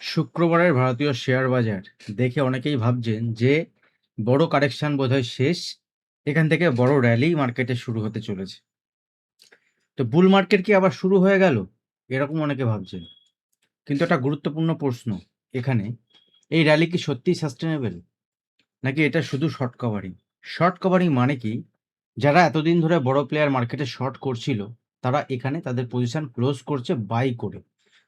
শুক্রবারের ভারতীয় শেয়ার বাজার দেখে অনেকেই ভাবছেন যে বড় কারেকশন বোধহয় শেষ। এখান থেকে বড় র্যালি মার্কেটে শুরু হতে চলেছে। তো বুল মার্কেট কি আবার শুরু হয়ে গেল? এরকম অনেকে ভাবছেন। কিন্তু একটা গুরুত্বপূর্ণ প্রশ্ন এখানে, এই র্যালি কি সত্যিই সাস্টেনেবল? নাকি এটা শুধু শর্ট কভারিং? শর্ট কভারিং মানে কি? যারা এতদিন ধরে বড় প্লেয়ার মার্কেটে শর্ট করছিল, তারা এখানে তাদের পজিশন ক্লোজ করছে বাই করে।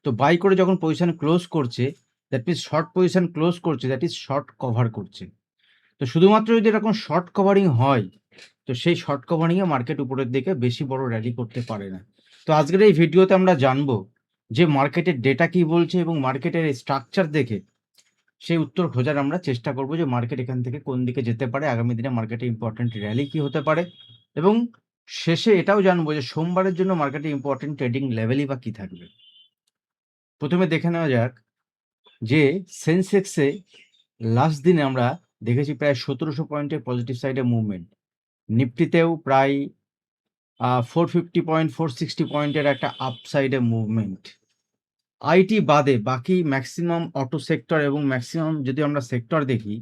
তো বাই করে যখন পজিশন ক্লোজ করছে, that means short position close করছে, দ্যাট ইজ শর্ট কভার করছে। তো শুধুমাত্র যদি এরকম শর্ট কভারিং হয়, তো সেই শর্ট কভারিং এ মার্কেট উপরের দিকে বেশি বড় র্যালি করতে পারে না। তো আজকের এই ভিডিওতে আমরা জানবো যে মার্কেটের ডেটা কি বলছে এবং মার্কেটের স্ট্রাকচার দেখে সেই উত্তর খোঁজার আমরা চেষ্টা করব যে মার্কেট এখান থেকে কোন দিকে যেতে পারে, আগামী দিনে মার্কেটে ইম্পর্টেন্ট র্যালি কি হতে পারে, এবং শেষে এটাও জানবো যে সোমবারের জন্য মার্কেটে ইম্পর্টেন্ট ট্রেডিং লেভেলই বা কি থাকবে। প্রথমে দেখে নেওয়া যাক যে সেন্সেক্সে লাস্ট দিনে আমরা দেখেছি প্রায় 1700 পয়েন্টের পজিটিভ সাইডে মুভমেন্ট। নিফটিতেও প্রায় 450 পয়েন্ট 460 পয়েন্টের একটা আপসাইডে মুভমেন্ট। আইটি বাদে বাকি ম্যাক্সিমাম অটো সেক্টর এবং ম্যাক্সিমাম যদি আমরা সেক্টর দেখি,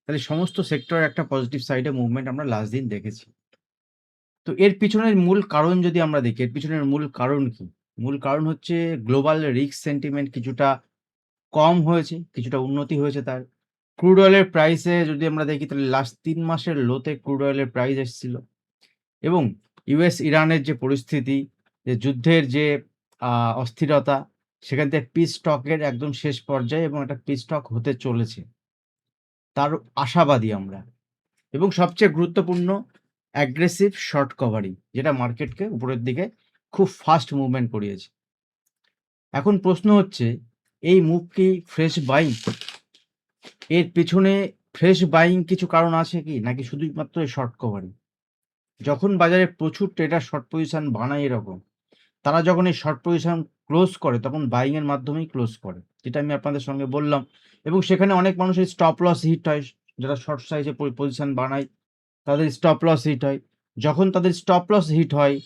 তাহলে সমস্ত সেক্টরে একটা পজিটিভ সাইডে মুভমেন্ট আমরা লাস্ট দিন দেখেছি। তো এর পিছনের মূল কারণ যদি আমরা দেখি, এর পিছনের মূল কারণ কি? মূল কারণ হচ্ছে গ্লোবাল রিস্ক সেন্টিমেন্ট কিছুটা কম হয়েছে, কিছুটা উন্নতি হয়েছে তার। ক্রুড অয়েলের প্রাইসে যদি আমরা দেখি, তাহলে লাস্ট ৩ মাসের লোতে ক্রুড অয়েলের প্রাইস এসেছিল, এবং ইউএস ইরানের যে পরিস্থিতি, যে যুদ্ধের যে অস্থিরতা, সেখান থেকে পিস টকের একদম শেষ পর্যায়ে এবং একটা পিস টক হতে চলেছে, তার আশাবাদী আমরা। এবং সবচেয়ে গুরুত্বপূর্ণ অ্যাগ্রেসিভ শর্ট কভারিং, যেটা মার্কেটকে উপরের দিকে খুব ফাস্ট মুভমেন্ট করিয়েছে। এখন প্রশ্ন হচ্ছে, এই মুভ কি ফ্রেশ বাইং? এর পেছনে ফ্রেশ বাইং কিছু কারণ আছে কি, নাকি শুধুমাত্র এই শর্ট কভারিং? যখন বাজারে প্রচুর ট্রেডার শর্ট পজিশন বানায় এরকম, তারা যখন এই শর্ট পজিশন ক্লোজ করে, তখন বাইং এর মাধ্যমেই ক্লোজ করে, যেটা আমি আপনাদের সঙ্গে বললাম। এবং সেখানে অনেক মানুষের স্টপ লস হিট হয়, যারা শর্ট সাইজে পজিশন বানায় তাদের স্টপ লস হিট হয়। যখন তাদের স্টপ লস হিট হয়,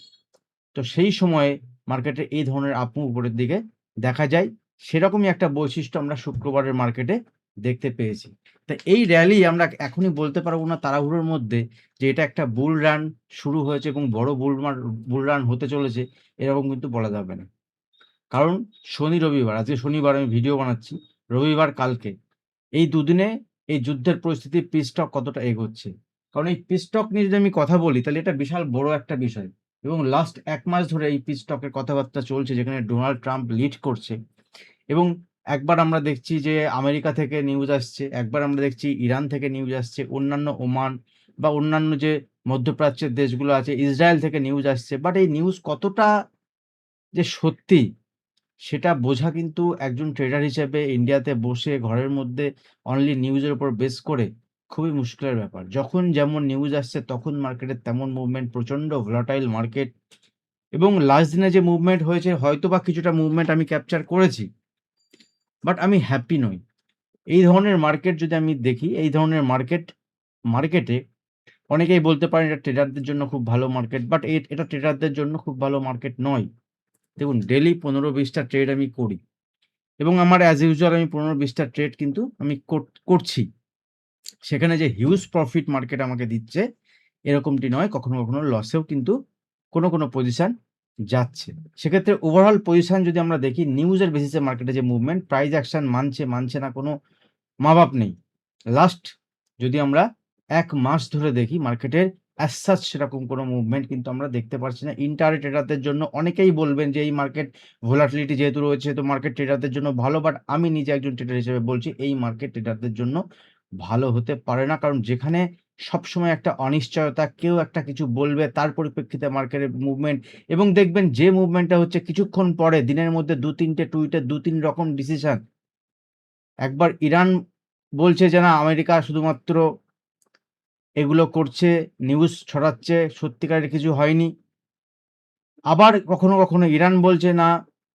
তো সেই সময়ে মার্কেটে এই ধরনের আপ মুভ উপরের দিকে দেখা যায়। সেরকমই একটা বৈশিষ্ট্য আমরা শুক্রবারের মার্কেটে দেখতে পেয়েছি। তা এই র্যালি আমরা এখনই বলতে পারবো না তাড়াহুড়োর মধ্যে যে এটা একটা বুল রান শুরু হয়েছে এবং বড় বুল রান হতে চলেছে, এরকম কিন্তু বলা যাবে না। কারণ শনি রবিবার, আজকে শনিবার আমি ভিডিও বানাচ্ছি, রবিবার কালকে, এই দুদিনে এই যুদ্ধের পরিস্থিতি পিস টক কতটা এগোচ্ছে। কারণ এই পিস টক নিয়ে যদি আমি কথা বলি, তাহলে এটা বিশাল বড় একটা বিষয়, এবং লাস্ট ১ মাস ধরে এই পিস টকের কথাবার্তা চলছে, যেখানে ডোনাল্ড ট্রাম্প লিড করছে। এবং একবার আমরা দেখছি যে আমেরিকা থেকে নিউজ আসছে, একবার আমরা দেখছি ইরান থেকে নিউজ আসছে, অন্যান্য ওমান বা অন্যান্য যে মধ্যপ্রাচ্যের দেশগুলো আছে, ইসরায়েল থেকে নিউজ আসছে। বাট এই নিউজ কতটা যে সত্যি, সেটা বোঝা কিন্তু একজন ট্রেডার হিসেবে ইন্ডিয়াতে বসে ঘরের মধ্যে অনলি নিউজের উপর বেস করে খুবই মুশকিলের ব্যাপার। যখন যেমন নিউজ আসছে তখন মার্কেটে তেমন মুভমেন্ট, প্রচণ্ড ভোলাটাইল মার্কেট। এবং লাস্ট দিনে যে মুভমেন্ট হয়েছে, হয়তোবা কিছুটা মুভমেন্ট আমি ক্যাপচার করেছি, বাট আমি হ্যাপি নই। এই ধরনের মার্কেট যদি আমি দেখি, এই ধরনের মার্কেটে অনেকেই বলতে পারেন এটা ট্রেডারদের জন্য খুব ভালো মার্কেট, বাট এটা ট্রেডারদের জন্য খুব ভালো মার্কেট নয়। দেখুন, ডেইলি ১৫-২০টা ট্রেড আমি করি, এবং আমার অ্যাজ ইউজুয়াল আমি ১৫-২০টা ট্রেড কিন্তু আমি করছি। সেখানে যে হিউজ প্রফিট মার্কেট আমাকে দিচ্ছে, এরকমটি নয়। কখনো, কখনো লসেও কিন্তু কোনো পজিশন যাচ্ছে। সেক্ষেত্রে ওভারঅল পজিশন যদি আমরা দেখি, নিউজের বেসিসে মার্কেটে যে মুভমেন্ট, প্রাইস অ্যাকশন মানছে না কোনো মাপ নেই। লাস্ট যদি আমরা ১ মাস ধরে দেখি, মার্কেটের অ্যাজ সাচ সেরকম কোনো মুভমেন্ট কিন্তু আমরা দেখতে পারছি না। ইন্টারে ট্রেডারদের জন্য অনেকেই বলবেন যে এই মার্কেট ভোলাটিলিটি যেহেতু রয়েছে, তো মার্কেট ট্রেডারদের জন্য ভালো। বাট আমি নিজে একজন ট্রেডার হিসেবে বলছি, এই মার্কেট ট্রেডারদের জন্য ভালো হতে পারে না। কারণ যেখানে সবসময় একটা অনিশ্চয়তা, কেউ একটা কিছু বলবে, তার পরিপ্রেক্ষিতে মার্কেটের মুভমেন্ট, এবং দেখবেন যে মুভমেন্টটা হচ্ছে কিছুক্ষণ পরে দিনের মধ্যে ২-৩টে টুইটে ২-৩ রকম ডিসিশন। একবার ইরান বলছে যে না, আমেরিকা শুধুমাত্র এগুলো করছে, নিউজ ছড়াচ্ছে, সত্যিকারের কিছু হয়নি। আবার কখনো, কখনো ইরান বলছে না,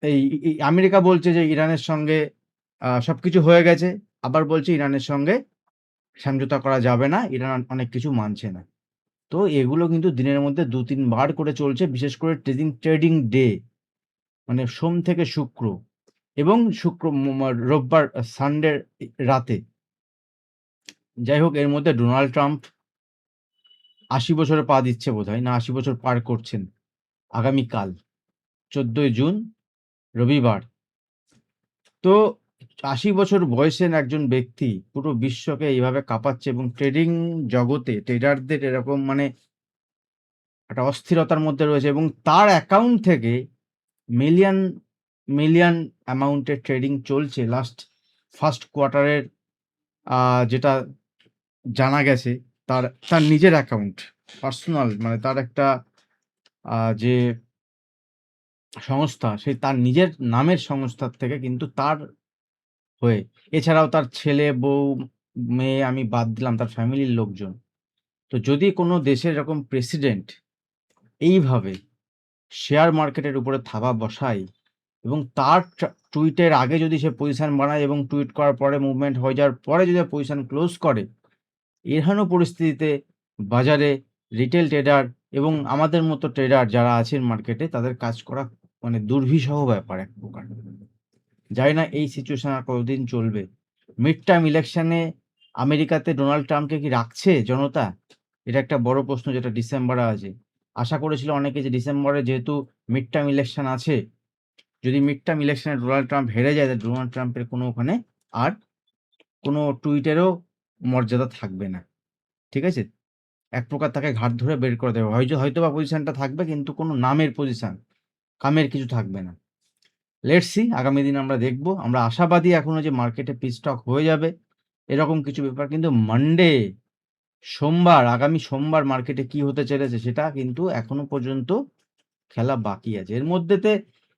এই আমেরিকা বলছে যে ইরানের সঙ্গে সবকিছু হয়ে গেছে। আবার বলছে ইরানের সঙ্গে সমঝোতা করা যাবে না, ইরান অনেক কিছু মানছে না। তো এগুলো কিন্তু দিনের মধ্যে ২-৩ বার করে চলছে, বিশেষ করে ট্রেডিং ডে, মানে সোম থেকে শুক্র। এবং রোববার সানডে রাতে। যাই হোক, এর মধ্যে ডোনাল্ড ট্রাম্প ৮০ বছরে পা দিচ্ছে বোধহয়, না ৮০ বছর পার করছেন আগামীকাল ১৪ই জুন রবিবার। তো ৮০ বছর বয়সের একজন ব্যক্তি পুরো বিশ্বকে এইভাবে কাঁপাচ্ছে এবং ট্রেডিং জগতে ট্রেডারদের এরকম মানে একটা অস্থিরতার মধ্যে রয়েছে এবং তার অ্যাকাউন্ট থেকে মিলিয়ন মিলিয়ন অ্যামাউন্টের ট্রেডিং চলছে লাস্ট ফার্স্ট কোয়ার্টারের, যেটা জানা গেছে। তার তার নিজের অ্যাকাউন্ট পার্সোনাল, মানে তার একটা যে সংস্থা, সেই তার নিজের নামের সংস্থার থেকে কিন্তু তার হয়ে, এছাড়াও তার ছেলে, বউ, মেয়ে আমি বাদ দিলাম, তার ফ্যামিলির লোকজন। তো যদি কোনো দেশের এরকম প্রেসিডেন্ট এইভাবে শেয়ার মার্কেটের উপরে থাবা বসায় এবং তার টুইটের আগে যদি সে পজিশন বানায় এবং টুইট করার পরে মুভমেন্ট হয়ে যাওয়ার পরে যদি পজিশন ক্লোজ করে, এহেন পরিস্থিতিতে বাজারে রিটেল ট্রেডার এবং আমাদের মতো ট্রেডার যারা আছেন মার্কেটে, তাদের কাজ করা মানে দুর্বিষহ ব্যাপার এক প্রকার। জানি না এই সিচুয়েশন আর কতদিন চলবে। মিড টার্ম ইলেকশনে আমেরিকাতে ডোনাল্ড ট্রাম্পকে কি রাখছে জনতা? এটা একটা বড় প্রশ্ন, যেটা ডিসেম্বরে আছে। আশা করেছিল অনেকে যে ডিসেম্বরে যেহেতু মিড টার্ম ইলেকশন আছে, যদি মিড টার্ম ইলেকশনে ডোনাল্ড ট্রাম্প হেরে যায়, তাহলে ডোনাল্ড ট্রাম্পের কোনো ওখানে আর কোনো টুইটেরও মর্যাদা থাকবে না। ঠিক আছে? এক প্রকার তাকে ঘাট ধরে বের করে দেবে। হয়তোবা পজিশনটা থাকবে, কিন্তু কোনো নামের পজিশন, কামের কিছু থাকবে না। লেটস সি, আগামী দিন আমরা দেখব। আমরা আশাবাদী এখনো যে মার্কেটে পিস্টক হয়ে যাবে, এরকম কিছু ব্যাপার। কিন্তু মানডে, সোমবার, আগামী সোমবার মার্কেটে কি হতে চলেছে সেটা কিন্তু এখনো পর্যন্ত খেলা বাকি আছে। এর মধ্যেতে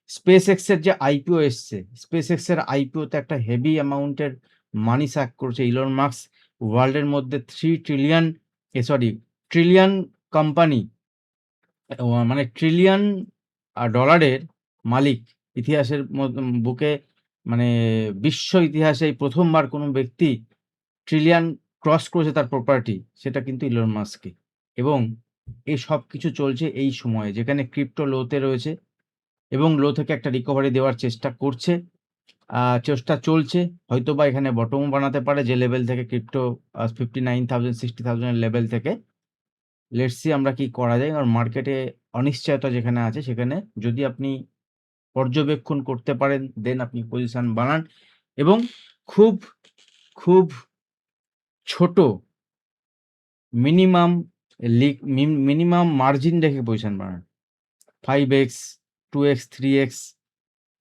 স্পেস এক্সের যে আইপিও এসছে, স্পেস এক্সের আইপিওতে একটা হেভি অ্যামাউন্টের মানি স্যাক করছে ইলন মাস্ক। ওয়ার্ল্ডের মধ্যে 3 ট্রিলিয়ন ট্রিলিয়ন কোম্পানি, মানে ট্রিলিয়ন ডলারের মালিক ইতিহাসের বুকে, মানে বিশ্ব ইতিহাসে এই প্রথমবার কোনো ব্যক্তি ট্রিলিয়ন ক্রস করেছে তার প্রপার্টি, সেটা কিন্তু ইলন মাস্কই। এবং এই সব কিছু চলছে এই সময়ে যেখানে ক্রিপ্টো লোতে রয়েছে এবং লো থেকে একটা রিকভারি দেওয়ার চেষ্টা করছে, চেষ্টা চলছে। হয়তোবা এখানে বটমও বানাতে পারে, যে লেভেল থেকে ক্রিপ্টো 59,000 60,000 এর লেভেল থেকে। লেটস সি আমরা কি করা যায়। কারণ মার্কেটে অনিশ্চয়তা যেখানে আছে, সেখানে যদি আপনি পর্যবেক্ষণ করতে পারেন, দেন আপনি পজিশন বানান এবং খুব খুব ছোট মিনিমাম মিনিমাম মার্জিন রেখে পজিশন বানান। 5x 2x 3x,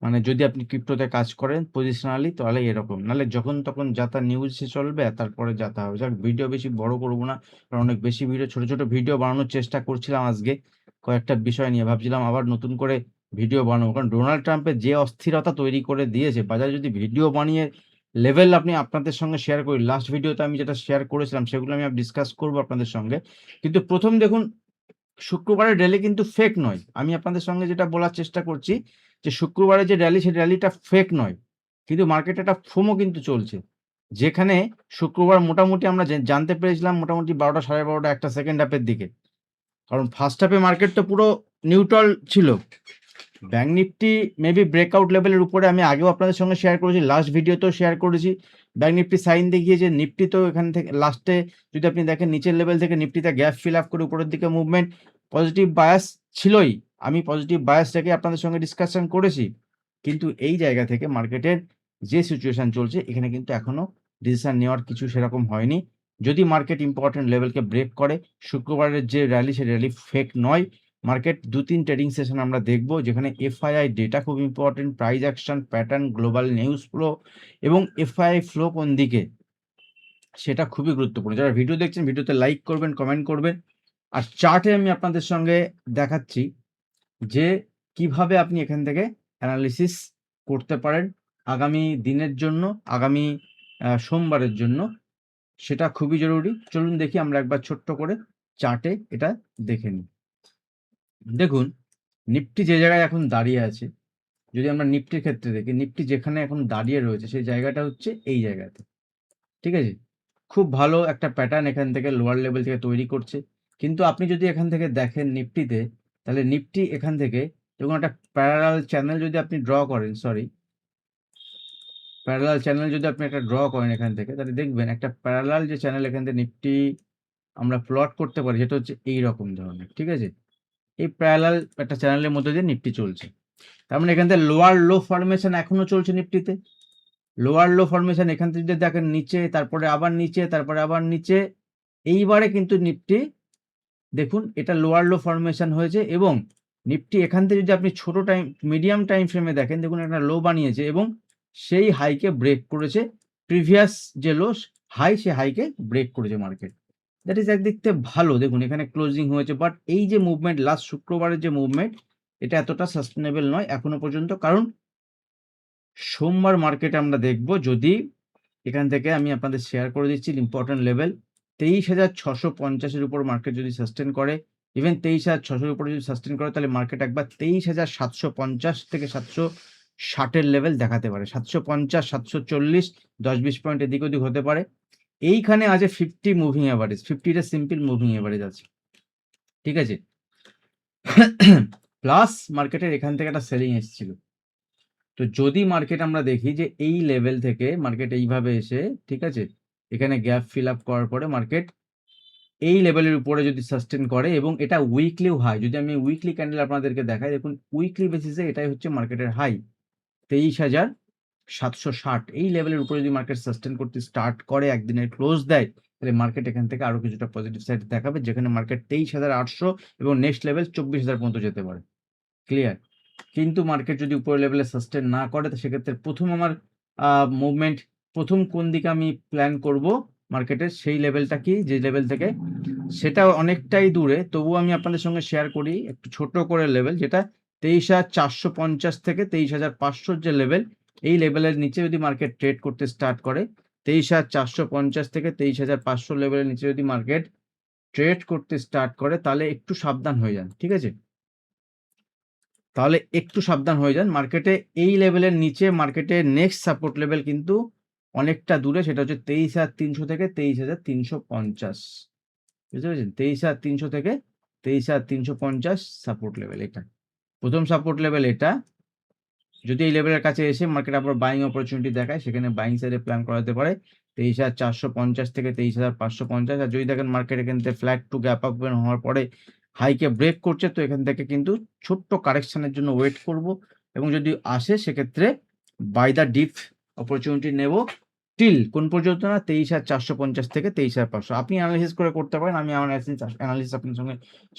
মানে যদি আপনি ক্রিপ্টোতে কাজ করেন পজিশনালি, তাহলে এরকম। নাহলে যখন তখন যাতা নিউজ সে চলবে, আর তারপরে যাতা হবে। যাক, ভিডিও বেশি বড় করবো না, কারণ অনেক বেশি ভিডিও, ছোট ছোট ভিডিও বানানোর চেষ্টা করছিলাম আজকে কয়েকটা বিষয় নিয়ে। ভাবছিলাম আবার নতুন করে ভিডিও বানাবো, কারণ ডোনাল্ড ট্রাম্পের যে অস্থিরতা তৈরি করে দিয়েছে বাজারে, যদি ভিডিও বানিয়ে লেভেল আপনি আপনাদের সঙ্গে শেয়ার করি, লাস্ট ভিডিওতে আমি যেটা শেয়ার করেছিলাম সেগুলো আমি ডিসকাস করবো আপনাদের সঙ্গে। কিন্তু প্রথম দেখুন, শুক্রবারের র্যালি কিন্তু ফেক নয়। আমি আপনাদের সঙ্গে যেটা বলার চেষ্টা করছি যে শুক্রবারের যে র্যালি, সেই র্যালিটা ফেক নয়, কিন্তু মার্কেটে একটা ফোমো কিন্তু চলছে। যেখানে শুক্রবার মোটামুটি আমরা জানতে পেরেছিলাম মোটামুটি 12টা 12:30 একটা সেকেন্ড হাফের দিকে, কারণ ফার্স্ট হাফে মার্কেট তো পুরো নিউট্রাল ছিল। ব্যাঙ্ক নিফটি মেবি ব্রেকআউট লেভেলের উপরে, আমি আগেও আপনাদের সঙ্গে শেয়ার করেছি, লাস্ট ভিডিওতেও শেয়ার করেছি। ব্যাঙ্ক নিফটি সাইন দেখিয়েছে, নিফটি তো এখান থেকে লাস্টে যদি আপনি দেখেন নিচের লেভেল থেকে নিফটিতে গ্যাপ ফিল আপ করে উপরের দিকে মুভমেন্ট, পজিটিভ বায়াস ছিলই। আমি পজিটিভ বায়াস রেখে আপনাদের সঙ্গে ডিসকাশন করেছি। কিন্তু এই জায়গা থেকে মার্কেটের যে সিচুয়েশন চলছে, এখানে কিন্তু এখনো ডিসিশন নেওয়ার কিছু সেরকম হয়নি। যদি মার্কেট ইম্পর্টেন্ট লেভেলকে ব্রেক করে, শুক্রবারের যে র্যালি, সেই র্যালি ফেক নয়। মার্কেট 2-3 ট্রেডিং সেশন আমরা দেখব, যেখানে এফআইআই ডেটা খুব important, price action pattern, global news flow এবং এফআইআই ফ্লো কোন দিকে, সেটা খুবই গুরুত্বপূর্ণ। যারা ভিডিও দেখছেন, ভিডিওতে লাইক করবেন, কমেন্ট করবেন। আর চার্টে আমি আপনাদের সঙ্গে দেখাচ্ছি যে কিভাবে আপনি এখান থেকে অ্যানালিসিস করতে পারেন আগামী দিনের জন্য, আগামী সোমবারের জন্য। সেটা খুবই জরুরি। চলুন দেখি আমরা একবার ছোট্ট করে চার্টে এটা দেখে নিই। দেখুন, নিফটি যে জায়গায় এখন দাঁড়িয়ে আছে, যদি আমরা নিফটির ক্ষেত্রে দেখি, নিফটি যেখানে এখন দাঁড়িয়ে রয়েছে সেই জায়গাটা হচ্ছে এই জায়গাতে। ঠিক আছে? খুব ভালো একটা প্যাটার্ন এখান থেকে লোয়ার লেভেল থেকে তৈরি করছে। কিন্তু আপনি যদি এখান থেকে দেখেন নিফটিতে, তাহলে নিফটি এখান থেকে, দেখুন একটা প্যারালাল চ্যানেল যদি আপনি ড্র করেন, প্যারালাল চ্যানেল যদি আপনি একটা ড্র করেন এখান থেকে, তাহলে দেখবেন একটা প্যারালাল যে চ্যানেল এখান থেকে নিফটি আমরা প্লট করতে পারি, সেটা হচ্ছে এইরকম ধরনের, ঠিক আছে? এই প্যারালাল একটা চ্যানেলের মধ্যে দিয়ে নিফটি চলছে। তার মানে এখান থেকে লোয়ার লো ফরমেশন এখনো চলছে নিফটিতে। লোয়ার লো ফরমেশন এখান থেকে যদি দেখেন নিচে, তারপরে আবার নিচে, তারপরে আবার নিচে, এইবারে কিন্তু নিফটি দেখুন এটা লোয়ার লো ফরমেশন হয়েছে, এবং নিফটি এখান থেকে যদি আপনি ছোট টাইম মিডিয়াম টাইম ফ্রেমে দেখেন, দেখুন একটা লো বানিয়েছে এবং সেই হাইকে ব্রেক করেছে। প্রিভিয়াস যে লো হাই, সে হাইকে ব্রেক করেছে মার্কেট। দ্যাট ইজ একদিক থেকে ভালো। দেখুন এখানে ক্লোজিং হয়েছে, বাট এই যে মুভমেন্ট লাস্ট শুক্রবারের যে মুভমেন্ট, এটা এতটা সাস্টেনেবল নয় এখনো পর্যন্ত। কারণ সোমবার মার্কেটে আমরা দেখব, যদি এখান থেকে আমি আপনাদের শেয়ার করে দিচ্ছি ইম্পর্টেন্ট লেভেল 23,650-এর উপর মার্কেট যদি সাস্টেন করে, ইভেন 23,600-এর উপরে যদি সাস্টেন করে, তাহলে মার্কেট একবার 23,750 থেকে 760-এর লেভেল দেখাতে পারে। 750, 740, 10-20 পয়েন্ট এদিক ওদিক হতে পারে। এইখানে আছে 50 মুভিং অ্যাভারেজ, 50টা সিম্পল মুভিং অ্যাভারেজ আছে, ঠিক আছে? প্লাস মার্কেটের এখান থেকে একটা সেলিং এসেছিল। তো যদি মার্কেট আমরা দেখি যে এই লেভেল থেকে মার্কেট এইভাবে এসে, ঠিক আছে, এখানে গ্যাপ ফিল আপ করার পরে মার্কেট এই লেভেলের উপরে যদি সাস্টেন করে, এবং এটা উইকলিও হাই, যদি আমি উইকলি ক্যান্ডেল আপনাদেরকে দেখাই, দেখুন উইকলি বেসিসে এটাই হচ্ছে মার্কেটের হাই 23,760। এই লেভেলের উপরে যদি মার্কেট সাস্টেন করতে স্টার্ট করে, একদিনের ক্লোজ দেয়, তাহলে মার্কেট এখান থেকে আরো কিছুটা পজিটিভ সাইড দেখাবে, যেখানে মার্কেট 23,800 এবং নেক্সট লেভেল 24,000 পর্যন্ত যেতে পারে। ক্লিয়ার? কিন্তু মার্কেট যদি উপরের লেভেলে সাস্টেন না করে, তো সেক্ষেত্রে প্রথম আমার মুভমেন্ট, প্রথম কোন দিকে আমি প্ল্যান করব মার্কেটের, সেই লেভেলটা কি, যে লেভেল থেকে, সেটা অনেকটাই দূরে, তবুও আমি আপনাদের সঙ্গে শেয়ার করি একটু ছোট করে লেভেল, যেটা 23,450 থেকে 23,500 যে লেভেল, এই লেভেলের নিচে যদি মার্কেট ট্রেড করতে স্টার্ট করে, 23,450 থেকে 23,500 লেভেলের নিচে যদি মার্কেট ট্রেড করতে স্টার্ট করে, তাহলে একটু সাবধান হয়ে যান, ঠিক আছে? তাহলে একটু সাবধান হয়ে যান। মার্কেটে এই লেভেলের নিচে মার্কেটের নেক্সট সাপোর্ট লেভেল কিন্তু অনেকটা দূরে, সেটা হচ্ছে 23,300 থেকে 23,350। বুঝতে পেরেছেন? 23,300 থেকে 23,350 সাপোর্ট লেভেল এটা। প্রথম সাপোর্ট লেভেল এটা। যদি এই লেভেলের কাছে এসে মার্কেট আবার বাইং অপরচুনিটি দেখায়, সেখানে বাইং সাইডে প্ল্যান করা যেতে পারে 23,450 থেকে 23,550। আর যদি দেখেন মার্কেট এখান থেকে ফ্ল্যাট টু গ্যাপ আপ হওয়ার পরে হাইকে ব্রেক করছে, তো এখান থেকে কিন্তু ছোট্ট কারেকশনের জন্য ওয়েট করব, এবং যদি আসে সেক্ষেত্রে বাই দ্য ডিপ অপরচুনিটি নেব টিল কোন পর্যন্ত না, 23,450 থেকে 23,500। আপনি অ্যানালিসিস করে করতে পারেন, আমি আমার অ্যানালিসিস আপনার সঙ্গে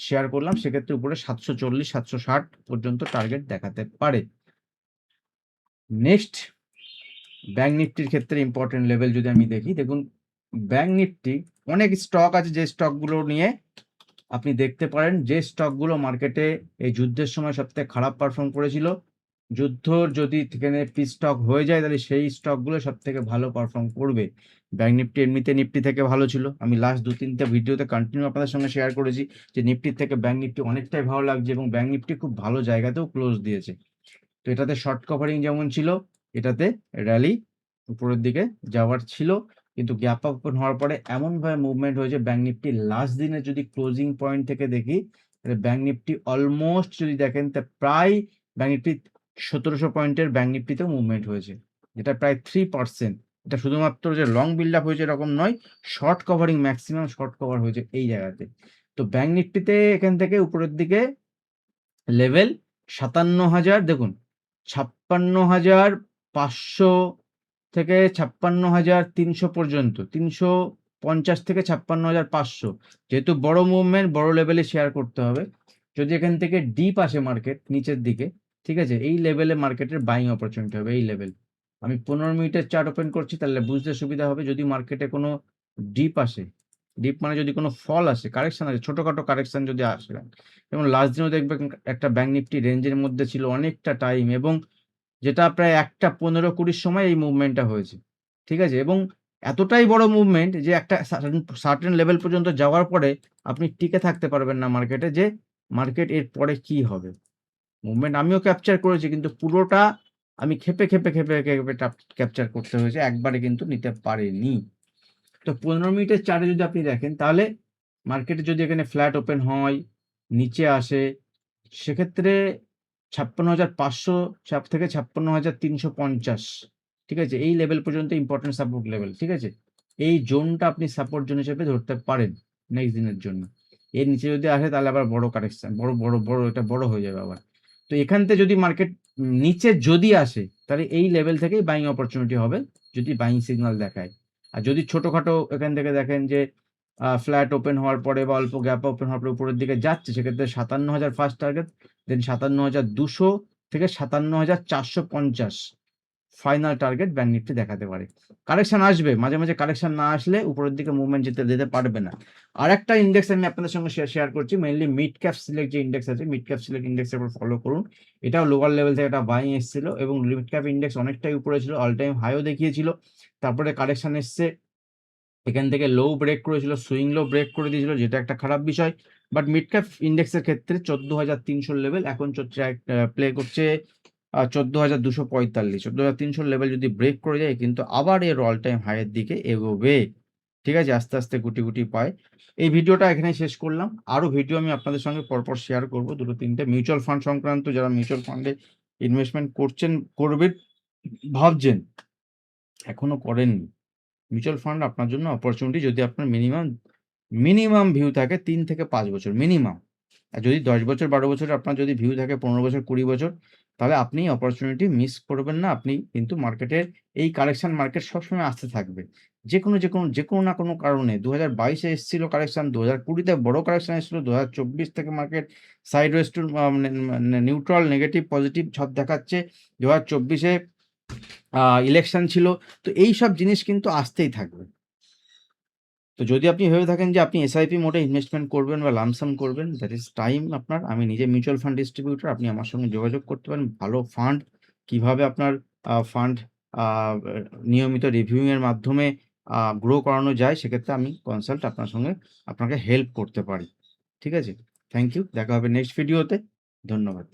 শেয়ার করলাম। সেক্ষেত্রে উপরে 740, 760 পর্যন্ত টার্গেট দেখাতে পারে। নেক্সট ব্যাংক নিফটির ক্ষেত্রে ইম্পর্টেন্ট লেভেল যদি আমি দেখি, দেখুন ব্যাংক নিফটি অনেক স্টক আছে, যে স্টকগুলো নিয়ে আপনি দেখতে পারেন, যে স্টকগুলো মার্কেটে এই যুদ্ধের সময় সবথেকে খারাপ পারফর্ম করেছিল, যুদ্ধর যদি এখানে পি স্টক হয়ে যায়, তাহলে সেই স্টকগুলো সব থেকে ভালো পারফর্ম করবে। ব্যাংক নিফটি এমনিতে নিফটি থেকে ভালো ছিল, আমি লাস্ট 2-3টে ভিডিওতে কন্টিনিউ আপনাদের সঙ্গে শেয়ার করেছি যে নিফটির থেকে ব্যাংক নিফটি অনেকটাই ভালো লাগছে, এবং ব্যাংক নিফটি খুব ভালো জায়গাতেও ক্লোজ দিয়েছে। তো এটাতে শর্ট কভারিং যেমন ছিল, এটাতে র্যালি উপরের দিকে যাওয়ার ছিল, কিন্তু গ্যাপ আপ ওপেন হওয়ার পরে এমনভাবে মুভমেন্ট হয়েছে, ব্যাংক নিফটি লাস্ট দিনে যদি ক্লোজিং পয়েন্ট থেকে দেখি, তাহলে ব্যাংক নিফটি অলমোস্ট যদি দেখেন, তা প্রায় ব্যাংক নিফটি 1,700 পয়েন্টের ব্যাংক নিফটিতেও মুভমেন্ট হয়েছে, যেটা প্রায় 3%। এটা শুধুমাত্র যে লং বিল্ড আপ হয়েছে এরকম নয়, short covering maximum short cover হয়েছে এই জায়গাতে। তো ব্যাংক নিফটিতে এখান থেকে উপরের দিকে লেভেল 57,000, দেখুন 56,500 থেকে 56,300 পর্যন্ত, 350 থেকে 56,500। যেহেতু বড় মুভমেন্ট, বড় লেভেলে শেয়ার করতে হবে। যদি এখান থেকে ডিপ আসে মার্কেট নিচের দিকে, ঠিক আছে, এই লেভেলে মার্কেটের বাইং অপরচুনিটি হবে। এই লেভেল আমি 15 মিনিটের চার্ট ওপেন করছি, তাহলে বুঝতে সুবিধা হবে। যদি মার্কেটে কোনো ডিপ আসে, ডিপ মানে যদি কোনো ফল আসে, কারেকশন আসে, ছোটখাটো কারেকশন যদি আসে, এবং লাস্ট দিনও দেখবেন একটা ব্যাংক নিফটি রেঞ্জের মধ্যে ছিল অনেকটা টাইম, এবং যেটা প্রায় 1:15-20 সময় এই মুভমেন্টটা হয়েছে, ঠিক আছে, এবং এতটাই বড় মুভমেন্ট যে একটা সার্টেন লেভেল পর্যন্ত যাওয়ার পরে আপনি টিকে থাকতে পারবেন না মার্কেটে, যে মার্কেট এর পরে কি হবে। মুভমেন্ট আমিও ক্যাপচার করেছি, কিন্তু পুরোটা আমি খেপে ক্যাপচার করতে হয়েছে, একবারে কিন্তু নিতে পারিনি। তো 15 মিনিটের চার্টে যদি আপনি দেখেন, তাহলে মার্কেটে যদি এখানে ফ্ল্যাট ওপেন হয়, নিচে আসে, সেক্ষেত্রে 56,500 থেকে 56,350, ঠিক আছে? এই লেভেল পর্যন্ত ইম্পর্টেন্ট সাপোর্ট লেভেল, ঠিক আছে? এই জোনটা আপনি সাপোর্ট জোন হিসেবে ধরতে পারেন নেক্সট দিনের জন্য। এর নিচে যদি আসে তাহলে আবার বড় কারেকশন, বড় এটা বড় হয়ে যাবে আবার। তো এখান থেকে যদি মার্কেট নিচে যদি আসে তাহলে এই লেভেল থেকেই বাইং অপরচুনিটি হবে যদি বাইং সিগন্যাল দেখায়। আর যদি ছোটখাটো এখান থেকে দেখেন যে ফ্ল্যাট ওপেন হওয়ার পরে বা অল্প গ্যাপ ওপেন হওয়ার পরে উপরের দিকে যাচ্ছে, সেক্ষেত্রে 57,000 ফার্স্ট টার্গেট, দেন 57,200 থেকে 57,450 ফাইনাল টার্গেট ব্যাংক নিফটি দেখাতে পারে। কারেকশন আসবে, মাঝে মাঝে কারেকশন না আসলে উপরের দিকে মুভমেন্ট যেতে পারবে না। আরেকটা ইন্ডেক্স আমি আপনাদের সঙ্গে শেয়ার করছি, মেইনলি মিড ক্যাপ সিলেক্ট যে ইন্ডেক্স আছে, মিড ক্যাপ সিলেক্ট ইন্ডেক্সের উপর ফলো করুন। এটাও লোয়ার লেভেল থেকে একটা বাইং এসেছিল এবং মিড ক্যাপ ইন্ডেক্স অনেকটাই উপরে ছিল, অল টাইম হাইও দেখিয়েছিল, তারপরে কারেকশন এসছে, এখান থেকে লো ব্রেক করেছিল, সুইং লো ব্রেক করে দিয়েছিল, যেটা একটা খারাপ বিষয়। বাট মিড ক্যাপ ইন্ডেক্সের ক্ষেত্রে 14,300 লেভেল এখন প্লে করছে 14,245। 14,300 লেভেল যদি ব্রেক করে যায় কিন্তু আবার এর অল টাইম হাইয়ের দিকে এগোবে, ঠিক আছে? আস্তে আস্তে গুটি গুটি পায়। এই ভিডিওটা এখানে শেষ করলাম। আরো ভিডিও আমি আপনাদের সঙ্গে পরপর শেয়ার করব, দুটো তিনটে মিউচুয়াল ফান্ড সংক্রান্ত। যারা মিউচুয়াল ফান্ডে ইনভেস্টমেন্ট করবেন ভাবছেন, এখনো করেননি, মিউচুয়াল ফান্ড আপনার জন্য অপরচুনিটি, যদি আপনার মিনিমাম ভিউ থাকে 3 থেকে 5 বছর মিনিমাম। আর যদি 10 বছর 12 বছর আপনার যদি ভিউ থাকে, 15 বছর 20 বছর, তাহলে আপনি অপরচুনিটি মিস করবেন না। আপনি কিন্তু মার্কেটের এই কারেকশন মার্কেট সবসময় আসতে থাকবে। যে কোনো না কোনো কারণে 2022 এ এসেছিল কারেকশন, 2020 তে বড় কারেকশন এসেছিল, 2024 থেকে market sideways to neutral, negative, positive সব দেখাচ্ছে। 2024 এ ইলেকশন ছিল। তো এইসব জিনিস কিন্তু আসতেই থাকবে। তো যদি আপনি ভেবে থাকেন যে আপনি এসআইপি মোডে ইনভেস্টমেন্ট করবেন বা লামসাম করবেন, দ্যাট ইজ টাইম আপনার। আমি নিজে মিউচুয়াল ফান্ড ডিস্ট্রিবিউটর, আপনি আমার সঙ্গে যোগাযোগ করতে পারেন। ভালো ফান্ড কিভাবে আপনার ফান্ড নিয়মিত রিভিউইং এর মাধ্যমে গ্রো করানো যায়, সেক্ষেত্রে আমি কনসাল্ট আপনাকে হেল্প করতে পারি। ঠিক আছে? Thank you. দেখা হবে নেক্সট ভিডিওতে। ধন্যবাদ।